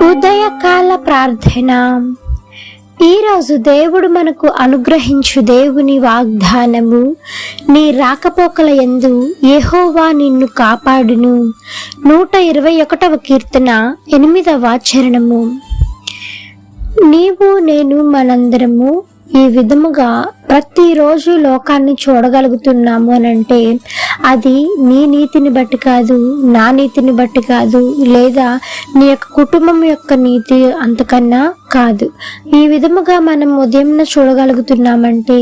ఉదయకాల ప్రార్థన. ఈరోజు దేవుడు మనకు అనుగ్రహించు దేవుని వాగ్దానము, నీ రాకపోకల యందు యెహోవా నిన్ను కాపాడును. 121వ కీర్తన 8వ చరణము. నీవు నేను మనందరము ఈ విధముగా ప్రతిరోజు లోకాన్ని చూడగలుగుతున్నాము అనంటే అది నీ నీతిని బట్టి కాదు, నా నీతిని బట్టి కాదు, లేదా నీ యొక్క కుటుంబం యొక్క నీతి అంతకన్నా కాదు. ఈ విధముగా మనం ఉదయం చూడగలుగుతున్నామంటే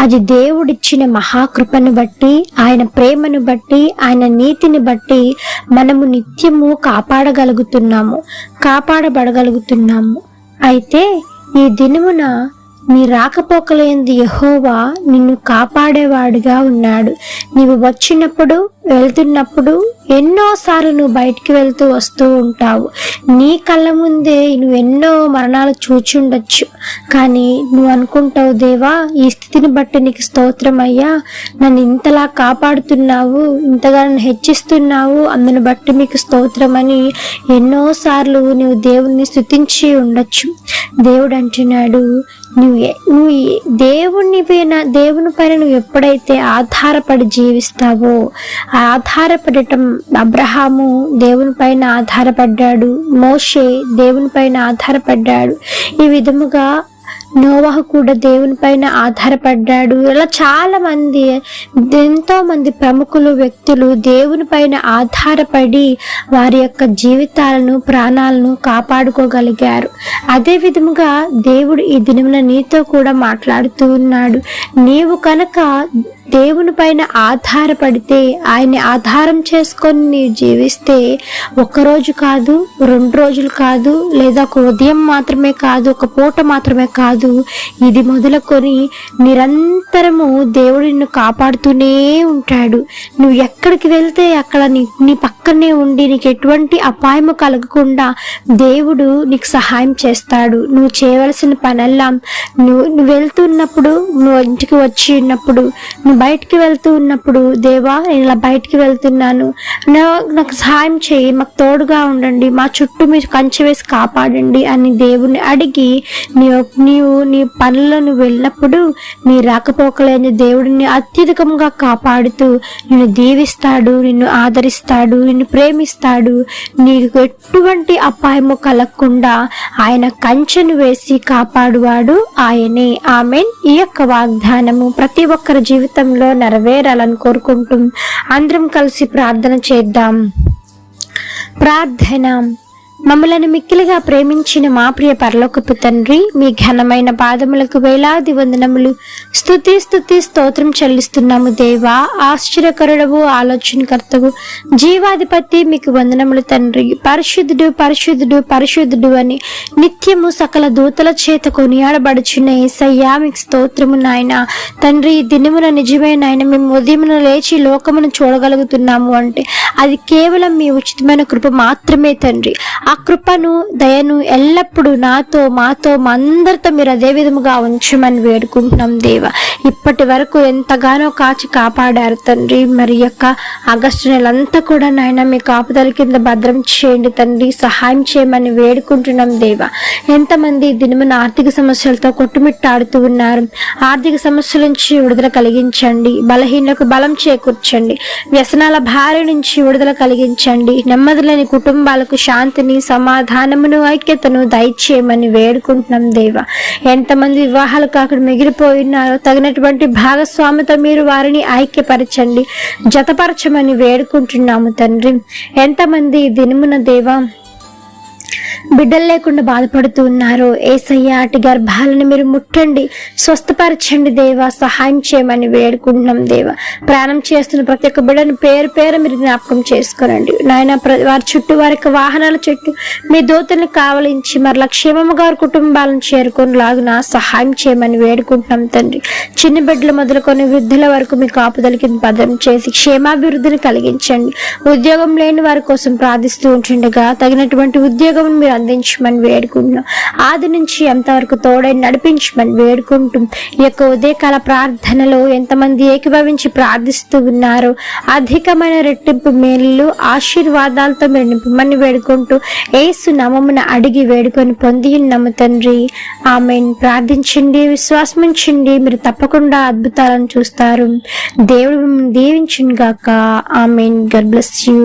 అది దేవుడిచ్చిన మహాకృపను బట్టి, ఆయన ప్రేమను బట్టి, ఆయన నీతిని బట్టి మనము నిత్యము కాపాడబడగలుగుతున్నాము. అయితే ఈ దినమున నీ రాకపోకలందు యెహోవా నిన్ను కాపాడేవాడుగా ఉన్నాడు. నీవు వచ్చినప్పుడు వెళ్తున్నప్పుడు ఎన్నోసార్లు నువ్వు బయటికి వెళ్తూ వస్తూ ఉంటావు. నీ కళ్ళ ముందే నువ్వు ఎన్నో మరణాలు చూచుండొచ్చు. కానీ నువ్వు అనుకుంటావు, దేవా ఈ స్థితిని బట్టి నీకు స్తోత్రం అయ్యా, నన్ను ఇంతలా కాపాడుతున్నావు, ఇంతగా నన్ను హెచ్చిస్తున్నావు, అందుని బట్టి మీకు స్తోత్రం అని ఎన్నోసార్లు నువ్వు దేవుణ్ణి స్తుతించి ఉండొచ్చు. దేవుడు అంటున్నాడు, నువ్వు దేవుని పైన నువ్వు ఎప్పుడైతే ఆధారపడి జీవిస్తావో, ఆధారపడటం అబ్రహాము దేవుని పైన ఆధారపడ్డాడు, మోషే దేవుని పైన ఆధారపడ్డాడు, ఈ విధముగా నోవహు కూడా దేవుని పైన ఆధారపడ్డాడు. ఇలా చాలా మంది, ఎంతో మంది ప్రముఖులు, వ్యక్తులు దేవుని పైన ఆధారపడి వారి యొక్క జీవితాలను, ప్రాణాలను కాపాడుకోగలిగారు. అదే విధముగా దేవుడు ఈ దినమున నీతో కూడా మాట్లాడుతూ ఉన్నాడు. నీవు కనుక దేవుని పైన ఆధారపడితే, ఆయన్ని ఆధారం చేసుకొని నీవు జీవిస్తే, ఒక్కరోజు కాదు, 2 రోజులు కాదు, లేదా ఒక ఉదయం మాత్రమే కాదు, ఒక పూట మాత్రమే కాదు, ఇది మొదలుకొని నిరంతరము దేవుడు నిన్ను కాపాడుతూనే ఉంటాడు. నువ్వు ఎక్కడికి వెళ్తే అక్కడ నీ పక్కనే ఉండి నీకు ఎటువంటి అపాయము కలగకుండా దేవుడు నీకు సహాయం చేస్తాడు. నువ్వు చేయవలసిన పనల్లా నువ్వు వెళ్తున్నప్పుడు, నువ్వు ఇంటికి వచ్చి ఉన్నప్పుడు, నువ్వు బయటికి వెళ్తూ ఉన్నప్పుడు, దేవా నేను ఇలా బయటికి వెళ్తున్నాను, నాకు సహాయం చేయి, మాకు తోడుగా ఉండండి, మా చుట్టూ మీరు కంచె వేసి కాపాడండి అని దేవుని అడిగి నీవు నీ పనుల్లో నువ్వు వెళ్ళినప్పుడు నీ రాకపోకలేని దేవుడిని అత్యధికంగా కాపాడుతూ నిన్ను దీవిస్తాడు, నిన్ను ఆదరిస్తాడు, నిన్ను ప్రేమిస్తాడు. నీకు ఎటువంటి అపాయము కలగకుండా ఆయన కంచెను వేసి కాపాడువాడు ఆయనే. ఆమేన్. ఈ యొక్క వాగ్దానము ప్రతి ఒక్కరి జీవితంలో నెరవేరాలని కోరుకుంటూ అందరం కలిసి ప్రార్థన చేద్దాం. ప్రార్థన. మమ్మలను మిక్కిలిగా ప్రేమించిన మా ప్రియ పరలోకపు తండ్రి, మీ ఘనమైన పాదములకు వేలాది వందనములు, స్తుతి స్తోత్రం చెల్లిస్తున్నాము దేవా. ఆశ్చర్యకరుడవు, ఆలోచనకర్తవు, జీవాధిపతి, మీకు వందనములు తండ్రి. పరిశుద్ధుడు పరిశుద్ధుడు పరిశుద్ధుడు అని నిత్యము సకల దూతల చేత కొనియాడబడుచున్న యేసయ్యా, మీకు స్తోత్రము నాయన. తండ్రి, ఈ దినమున నిజమే నాయన, మేము ఉదయమున లేచి లోకమును చూడగలుగుతున్నాము అంటే అది కేవలం మీ ఉచితమైన కృప మాత్రమే తండ్రి. ఆ కృపను, దయను ఎల్లప్పుడూ నాతో, మాతో, మా అందరితో మీరు అదే విధముగా ఉంచమని వేడుకుంటున్నాం దేవా. ఇప్పటి వరకు ఎంతగానో కాచి కాపాడారు తండ్రి. మరి యొక్క ఆగస్టు నెలంతా కూడా నాయన మీ కాపుదల కింద భద్రం చేయండి తండ్రి, సహాయం చేయమని వేడుకుంటున్నాం దేవా. ఎంతమంది దినమున ఆర్థిక సమస్యలతో కొట్టుమిట్టాడుతూ ఉన్నారు, ఆర్థిక సమస్యల నుంచి విడుదల కలిగించండి, బలహీనకు బలం చేకూర్చండి, వ్యసనాల భార్య నుంచి విడుదల కలిగించండి, నెమ్మది లేని కుటుంబాలకు శాంతిని, సమాధానమును, ఐక్యతను దయచేయమని వేడుకుంటున్నాం దేవా. ఎంతమంది వివాహాలు కాకుండా మిగిలిపోయినారో తగినటువంటి భాగస్వామితో మీరు వారిని ఐక్యపరచండి, జతపరచమని వేడుకుంటున్నాము తండ్రి. ఎంతమంది దినమున దేవా బిడ్డలు లేకుండా బాధపడుతూ ఉన్నారు, యేసయ్య అటు గర్భాలను మీరు ముట్టండి, స్వస్థపరచండి దేవా, సహాయం చేయమని వేడుకుంటున్నాం దేవా. ప్రాణం చేస్తున్న ప్రతి ఒక్క బిడ్డను పేరు మీరు జ్ఞాపకం చేసుకోనండి నాయన. వారి చుట్టూ, వారి యొక్క వాహనాల చుట్టూ మీ దూతలను కావలించి మరలా క్షేమముగా వారి కుటుంబాలను చేరుకొని లాగున సహాయం చేయమని వేడుకుంటున్నాం తండ్రి. చిన్న బిడ్డలు మొదలుకొని వృద్ధుల వరకు మీ కాపుదల కింద భద్రం చేసి క్షేమాభివృద్ధిని కలిగించండి. ఉద్యోగం లేని వారి కోసం ప్రార్థిస్తూ ఉంటుండగా తగినటువంటి ఉద్యోగం మీరు మీరు అందించమని వేడుకుంటున్నాం. ఆది నుంచి ఎంతవరకు తోడై నడిపించమని వేడుకుంటూ ఈ యొక్క ఉదయకాల ప్రార్థనలో ఎంతమంది ఏకీభవించి ప్రార్థిస్తూ ఉన్నారు, అధికమైన రెట్టింపు మేలు ఆశీర్వాదాలతో మీరు నింపమని వేడుకుంటూ యేసు నామమున అడిగి వేడుకొని పొంది ఉన్నాము తండ్రి. ఆమేన్. ప్రార్థించండి, విశ్వాసముంచండి, మీరు తప్పకుండా అద్భుతాలను చూస్తారు. దేవుడు దీవించును గాక. ఆమేన్. God bless you.